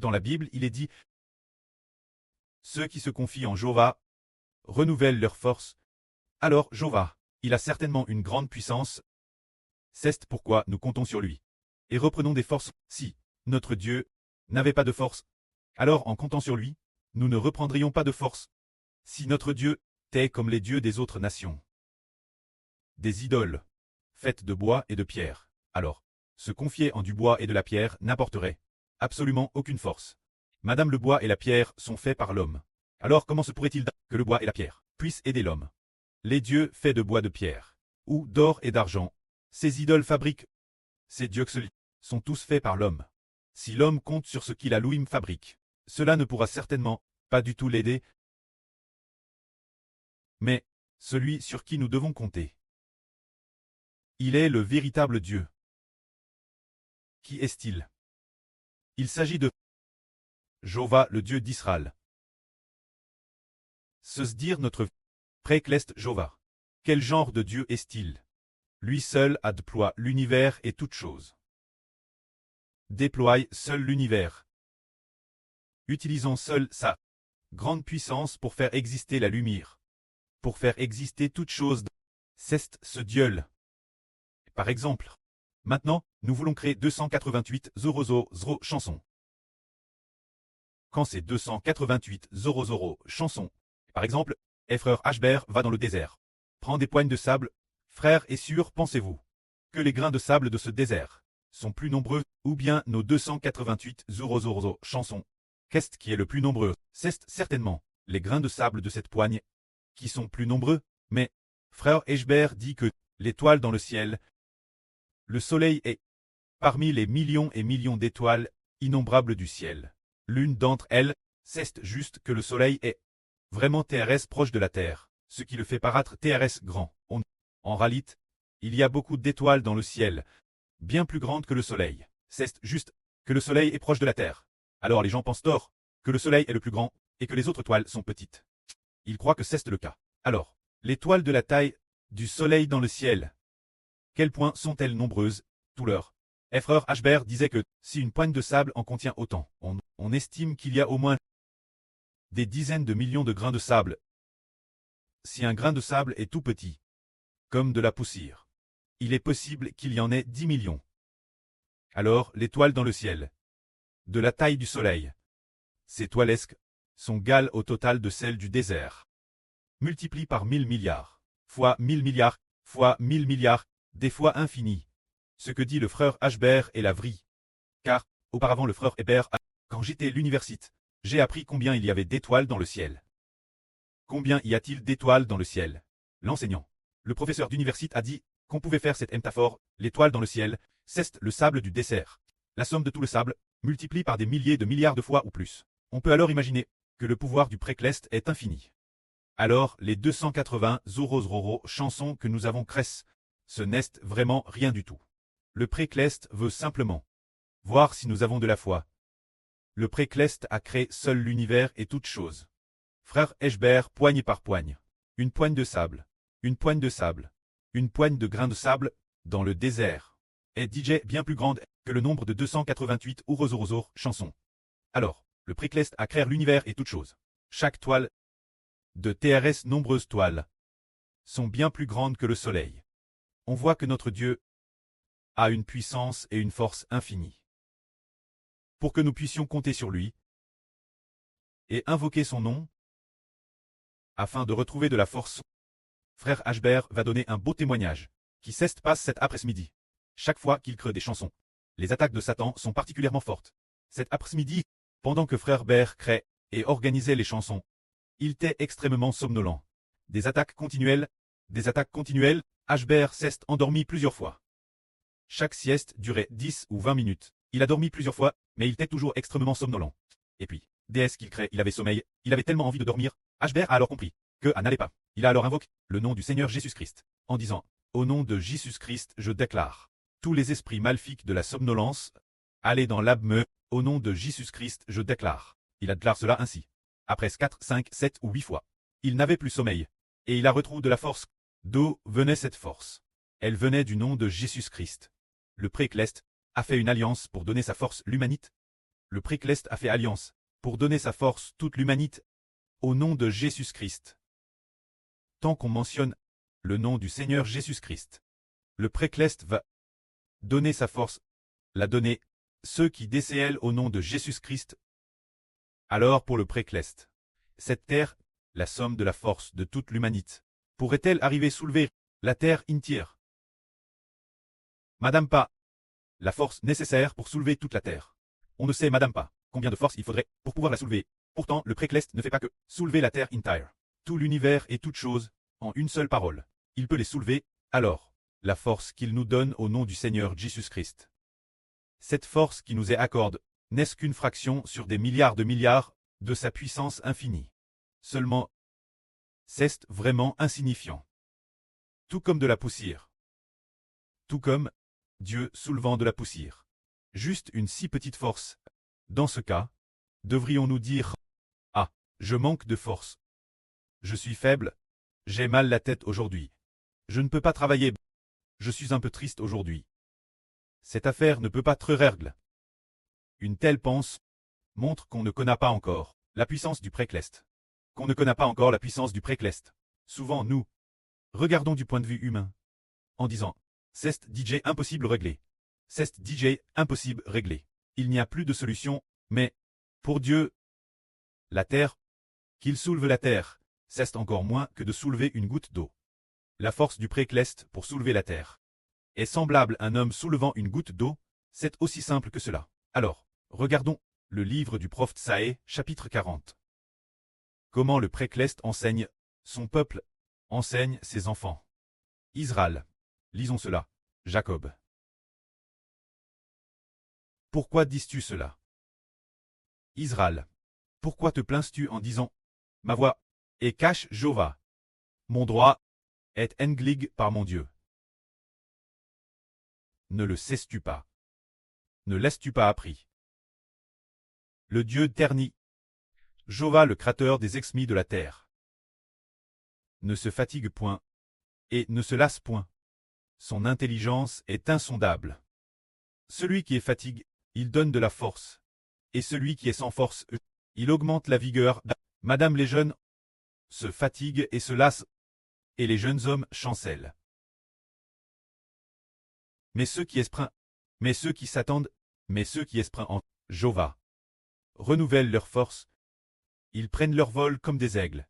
Dans la Bible, il est dit « Ceux qui se confient en Jéhovah renouvellent leur force. » Alors, Jéhovah, il a certainement une grande puissance. C'est pourquoi nous comptons sur lui. Et reprenons des forces. Si notre Dieu n'avait pas de force, alors en comptant sur lui, nous ne reprendrions pas de force. Si notre Dieu était comme les dieux des autres nations, des idoles faites de bois et de pierre, alors se confier en du bois et de la pierre n'apporterait absolument aucune force. Madame, le bois et la pierre sont faits par l'homme. Alors comment se pourrait-il que le bois et la pierre puissent aider l'homme? Les dieux faits de bois de pierre, ou d'or et d'argent, ces idoles fabriquent, ces dieux sont tous faits par l'homme. Si l'homme compte sur ce qu'il a lui-même fabrique, cela ne pourra certainement pas du tout l'aider. Mais celui sur qui nous devons compter, il est le véritable Dieu. Qui est-il? Il s'agit de Jéhovah, le Dieu d'Israël. Se dire notre précleste Jéhovah. Quel genre de Dieu est-il? Lui seul a déploie l'univers et toutes choses. Déploie seul l'univers. Utilisons seul sa grande puissance pour faire exister la lumière. Pour faire exister toutes choses. C'est ce Dieu. Par exemple, maintenant, nous voulons créer 288 000 chansons. Quand ces 288 000 chansons, par exemple, frère Ashbert va dans le désert, prend des poignes de sable, frère et sûr, pensez-vous que les grains de sable de ce désert sont plus nombreux, ou bien nos 288 000 chansons? Qu'est-ce qui est le plus nombreux? C'est certainement les grains de sable de cette poigne qui sont plus nombreux, mais frère Ashbert dit que l'étoile dans le ciel, le soleil est parmi les millions et millions d'étoiles innombrables du ciel. L'une d'entre elles, c'est juste que le soleil est vraiment TRS proche de la Terre, ce qui le fait paraître TRS grand. En réalité, il y a beaucoup d'étoiles dans le ciel, bien plus grandes que le soleil. C'est juste que le soleil est proche de la Terre. Alors les gens pensent tort, que le soleil est le plus grand, et que les autres étoiles sont petites. Ils croient que c'est le cas. Alors, l'étoile de la taille du soleil dans le ciel, quel point sont-elles nombreuses, tout leur? Frère Ashbert disait que, si une poigne de sable en contient autant, on estime qu'il y a au moins des dizaines de millions de grains de sable. Si un grain de sable est tout petit, comme de la poussière, il est possible qu'il y en ait 10 millions. Alors, l'étoile dans le ciel, de la taille du soleil, ces toilesques, sont égales au total de celles du désert. Multiplie par 1000 milliards, fois 1000 milliards, fois 1000 milliards, des fois infini. Ce que dit le frère Ashbert est la vraie. Car, auparavant le frère Hébert, quand j'étais à l'université, j'ai appris combien il y avait d'étoiles dans le ciel. Combien y a-t-il d'étoiles dans le ciel? L'enseignant, le professeur d'université a dit qu'on pouvait faire cette métaphore, l'étoile dans le ciel, c'est le sable du désert. La somme de tout le sable, multiplie par des milliers de milliards de fois ou plus. On peut alors imaginer que le pouvoir du précleste est infini. Alors, les 280 000 chansons que nous avons créées, ce n'est vraiment rien du tout. Le précleste veut simplement voir si nous avons de la foi. Le précleste a créé seul l'univers et toutes choses. Frère Ashbert, poigne par poigne. Une poigne de sable. Une poigne de sable. Une poigne de grains de sable, dans le désert, est DJ bien plus grande que le nombre de 288 chansons. Alors, le précleste a créé l'univers et toutes choses. Chaque toile de TRS, nombreuses toiles, sont bien plus grandes que le soleil. On voit que notre Dieu a une puissance et une force infinies. Pour que nous puissions compter sur lui et invoquer son nom, afin de retrouver de la force, frère Ashbert va donner un beau témoignage, qui passe cet après-midi. Chaque fois qu'il crée des chansons, les attaques de Satan sont particulièrement fortes. Cet après-midi, pendant que frère Bert crée et organisait les chansons, il était extrêmement somnolent. Des attaques continuelles, Ashbert s'est endormi plusieurs fois. Chaque sieste durait 10 ou 20 minutes. Il a dormi plusieurs fois, mais il était toujours extrêmement somnolent. Et puis, dès qu'il crée, il avait sommeil, il avait tellement envie de dormir. Ashbert a alors compris que n'allait pas. Il a alors invoqué le nom du Seigneur Jésus-Christ, en disant « Au nom de Jésus-Christ, je déclare tous les esprits maléfiques de la somnolence, allez dans l'abme, au nom de Jésus-Christ, je déclare. » Il a déclaré cela ainsi. Après 4, 5, 7 ou 8 fois, il n'avait plus sommeil, et il a retrouvé de la force. D'où venait cette force? Elle venait du nom de Jésus-Christ. Le précleste a fait une alliance pour donner sa force l'humanité. le Précleste a fait alliance, pour donner sa force toute l'humanité, au nom de Jésus-Christ. Tant qu'on mentionne le nom du Seigneur Jésus-Christ, le Précleste va donner sa force, la donner, ceux qui décèlent au nom de Jésus-Christ. Alors pour le Précleste, cette terre, la somme de la force de toute l'humanité, pourrait-elle arriver soulever la terre entière? Madame pas. La force nécessaire pour soulever toute la terre. On ne sait, madame pas, combien de force il faudrait pour pouvoir la soulever. Pourtant, le Précleste ne fait pas que soulever la terre entière. Tout l'univers et toute chose, en une seule parole. Il peut les soulever, alors, la force qu'il nous donne au nom du Seigneur Jésus-Christ. Cette force qui nous est accorde, n'est-ce qu'une fraction sur des milliards de sa puissance infinie. Seulement, c'est vraiment insignifiant. Tout comme de la poussière. Tout comme Dieu soulevant de la poussière. Juste une si petite force. Dans ce cas, devrions-nous dire « Ah, je manque de force. Je suis faible. J'ai mal la tête aujourd'hui. Je ne peux pas travailler. Je suis un peu triste aujourd'hui. Cette affaire ne peut pas être règle. » Une telle pensée montre qu'on ne connaît pas encore la puissance du Précleste. Qu'on ne connaît pas encore la puissance du Précleste. Souvent, nous regardons du point de vue humain, en disant « C'est DJ impossible réglé. C'est DJ impossible réglé. Il n'y a plus de solution, mais, pour Dieu, la terre, qu'il soulève la terre, c'est encore moins que de soulever une goutte d'eau. La force du Précleste pour soulever la terre est semblable à un homme soulevant une goutte d'eau, c'est aussi simple que cela. Alors, regardons le livre du prophète Saë, chapitre 40. Comment le Précleste enseigne son peuple, enseigne ses enfants. Israël. Lisons cela. Jacob. Pourquoi dis-tu cela? Israël. Pourquoi te plains-tu en disant « Ma voix est cache Jéhovah. Mon droit est englig par mon Dieu. » Ne le sais-tu pas? Ne laisses-tu pas appris? Le Dieu terni, Jéhovah le créateur des exmis de la terre, ne se fatigue point, et ne se lasse point. Son intelligence est insondable. Celui qui est fatigué, il donne de la force. Et celui qui est sans force, il augmente la vigueur. Madame les jeunes se fatiguent et se lassent, et les jeunes hommes chancellent. Mais ceux qui s'attendent, mais ceux qui espèrent en Jéhovah, renouvellent leur force. Ils prennent leur vol comme des aigles.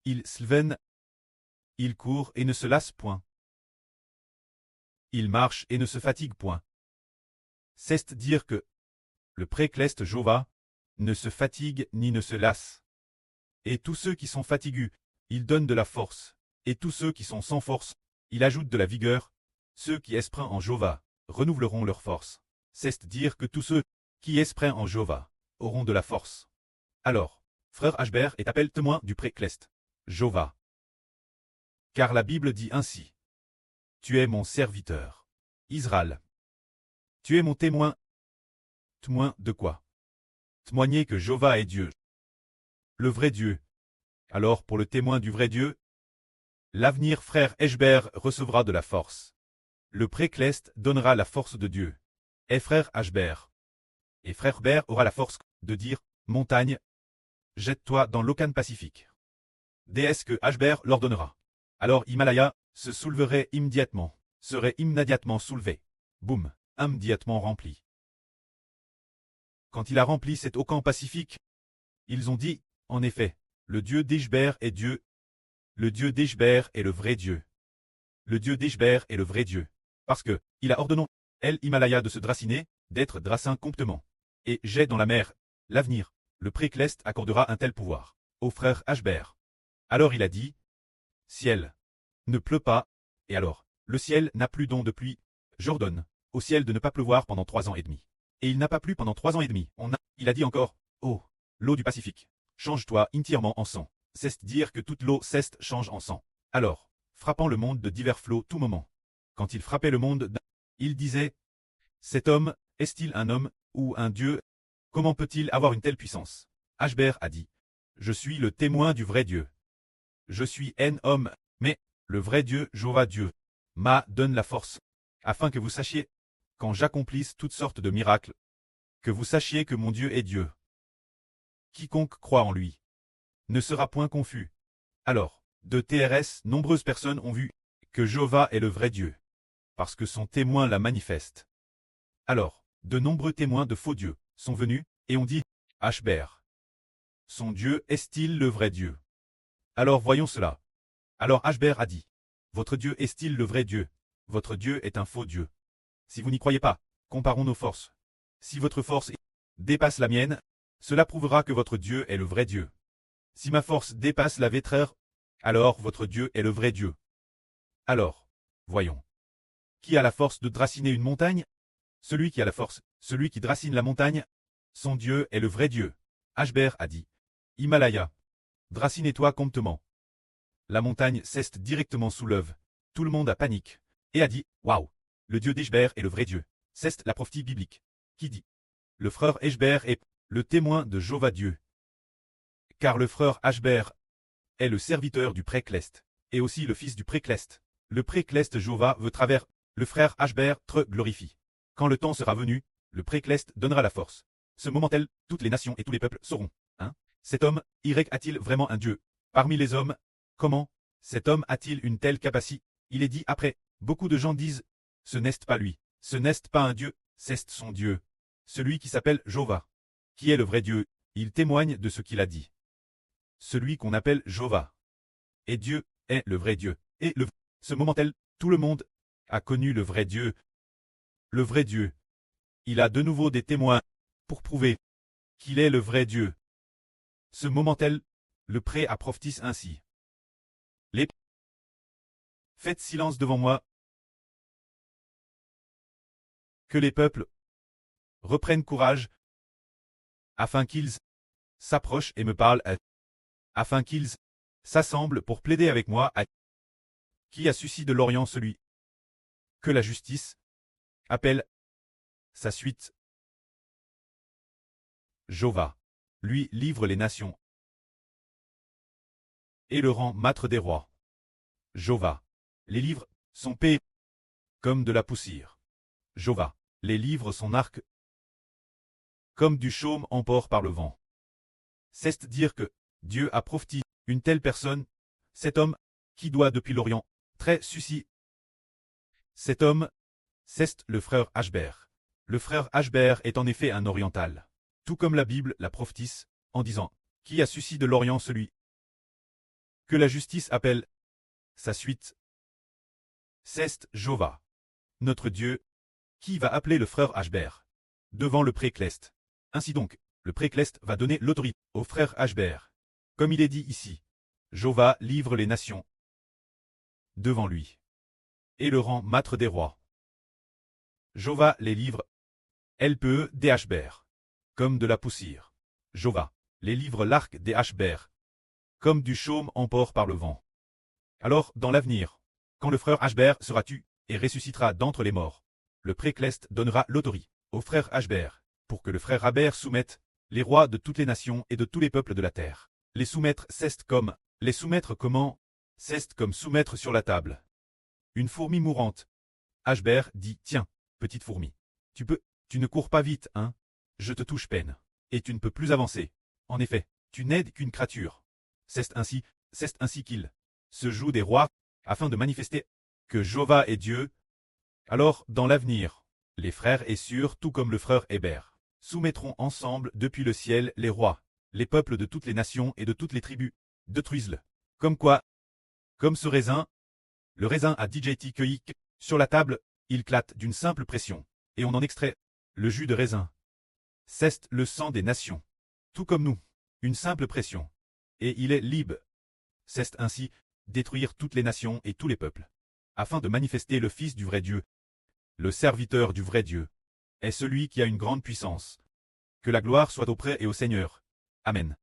Ils s'élèvent, ils courent et ne se lassent point. Ils marchent et ne se fatiguent point. C'est dire que le Précleste Jéhovah ne se fatigue ni ne se lasse. Et tous ceux qui sont fatigués, il donne de la force. Et tous ceux qui sont sans force, il ajoute de la vigueur. Ceux qui espèrent en Jéhovah renouvelleront leur force. C'est dire que tous ceux qui espèrent en Jéhovah auront de la force. Alors, frère Ashbert est appelé témoin du Précleste Jéhovah. Car la Bible dit ainsi. Tu es mon serviteur, Israël. Tu es mon témoin. Témoin de quoi? Témoigner que Jéhovah est Dieu. Le vrai Dieu. Alors pour le témoin du vrai Dieu, l'avenir frère Ashbert recevra de la force. Le Précleste donnera la force de Dieu. Et frère Ashbert. Et frère Bert aura la force de dire, montagne, jette-toi dans l'Océan Pacifique. Déesse que Ashbert l'ordonnera. Alors Himalaya se souleverait immédiatement, serait immédiatement soulevé. Boum, immédiatement rempli. Quand il a rempli cet Océan Pacifique, ils ont dit, en effet, le Dieu d'Ashbert est Dieu. Le Dieu d'Ashbert est le vrai Dieu. Le Dieu d'Ashbert est le vrai Dieu. Parce que, il a ordonné, El Himalaya de se draciner, d'être dracin comptement. Et j'ai dans la mer, l'avenir, le Précleste accordera un tel pouvoir, au frère Ashbert. Alors il a dit, ciel, ne pleut pas, et alors, le ciel n'a plus don de pluie, j'ordonne, au ciel de ne pas pleuvoir pendant 3 ans et demi. Et il n'a pas plu pendant 3 ans et demi. Il a dit encore, oh, l'eau du Pacifique, change-toi entièrement en sang. C'est dire que toute l'eau ceste change en sang. Alors, frappant le monde de divers flots tout moment. Quand il frappait le monde, il disait, cet homme, est-il un homme, ou un dieu? Comment peut-il avoir une telle puissance? Ashbert a dit, je suis le témoin du vrai Dieu. Je suis un homme, mais, le vrai Dieu, Jéhovah Dieu, m'a donne la force, afin que vous sachiez, quand j'accomplisse toutes sortes de miracles, Que vous sachiez que mon Dieu est Dieu. Quiconque croit en lui ne sera point confus. Alors, de TRS, nombreuses personnes ont vu que Jéhovah est le vrai Dieu, parce que son témoin la manifeste. Alors, de nombreux témoins de faux dieux sont venus, et ont dit, Ashber. Son Dieu est-il le vrai Dieu? Alors voyons cela. Alors Ashber a dit, votre Dieu est-il le vrai Dieu? Votre Dieu est un faux Dieu. Si vous n'y croyez pas, comparons nos forces. Si votre force dépasse la mienne, cela prouvera que votre Dieu est le vrai Dieu. Si ma force dépasse la vôtre, alors votre Dieu est le vrai Dieu. Alors, voyons. Qui a la force de draciner une montagne? Celui qui a la force, celui qui dracine la montagne. Son Dieu est le vrai Dieu. Ashber a dit. Himalaya. Dracinez-toi promptement. La montagne ceste directement sous l'œuvre. Tout le monde a panique. Et a dit, waouh, le Dieu d'Eshber est le vrai Dieu. C'est la prophétie biblique. Qui dit? Le frère Eshber est le témoin de Jéhovah Dieu. Car le frère Ashber est le serviteur du Précleste, et aussi le fils du Précleste. Le Précleste Jéhovah veut travers le frère Ashber te glorifie. Quand le temps sera venu, le Précleste donnera la force. Ce moment-là, toutes les nations et tous les peuples sauront. Cet homme, Y a-t-il vraiment un Dieu? Parmi les hommes, comment? Cet homme a-t-il une telle capacité? Il est dit après, beaucoup de gens disent, ce n'est pas lui, ce n'est pas un Dieu, c'est son Dieu. Celui qui s'appelle Jéhovah. Qui est le vrai Dieu? Il témoigne de ce qu'il a dit. Celui qu'on appelle Jéhovah. Et Dieu est le vrai Dieu. Et ce moment-là, tout le monde a connu le vrai Dieu. Le vrai Dieu. Il a de nouveau des témoins pour prouver qu'il est le vrai Dieu. Ce moment-là, le pré a prophétisé ainsi. Faites silence devant moi. Que les peuples reprennent courage, afin qu'ils s'approchent et me parlent, afin qu'ils s'assemblent pour plaider avec moi, qui a suscité de l'Orient celui que la justice appelle sa suite. Jéhovah, lui livre les nations et le rend maître des rois. Jéhovah, les livres son paix comme de la poussière. Jéhovah, les livres son arc comme du chaume emporté par le vent. C'est dire que Dieu a prophétisé une telle personne, cet homme qui doit depuis l'Orient, très suscit. Cet homme, c'est le frère Ashber. Le frère Ashber est en effet un oriental. Tout comme la Bible la prophétise, en disant, qui a suscité de l'Orient celui que la justice appelle sa suite. C'est Jéhovah, notre Dieu, qui va appeler le frère Ashber devant le Précleste. Ainsi donc, le Précleste va donner l'autorité au frère Ashber. Comme il est dit ici, Jéhovah livre les nations devant lui et le rend maître des rois. Jéhovah les livre, LPE des Ashber, comme de la poussière. Jéhovah les livre l'arc des Ashber, comme du chaume emporté par le vent. Alors, dans l'avenir, quand le frère Ashber sera tué et ressuscitera d'entre les morts, le Précleste donnera l'autorité au frère Ashber, pour que le frère Ashber soumette les rois de toutes les nations et de tous les peuples de la terre. Les soumettre, c'est comme, les soumettre comment? C'est comme soumettre sur la table une fourmi mourante. Ashber dit, tiens, petite fourmi, tu ne cours pas vite, hein? Je te touche peine, et tu ne peux plus avancer. En effet, tu n'aides qu'une créature. C'est ainsi qu'il se joue des rois, afin de manifester que Jéhovah est Dieu. Alors, dans l'avenir, les frères et sœurs, tout comme le frère Héber, soumettront ensemble depuis le ciel les rois, les peuples de toutes les nations et de toutes les tribus, détruisent-le. Comme quoi? Comme ce raisin, le raisin a DJT cueilli sur la table, il clate d'une simple pression, et on en extrait le jus de raisin. C'est le sang des nations. Tout comme nous, une simple pression. Et il est libre. C'est ainsi détruire toutes les nations et tous les peuples, afin de manifester le Fils du vrai Dieu. Le serviteur du vrai Dieu est celui qui a une grande puissance. Que la gloire soit auprès et au Seigneur. Amen.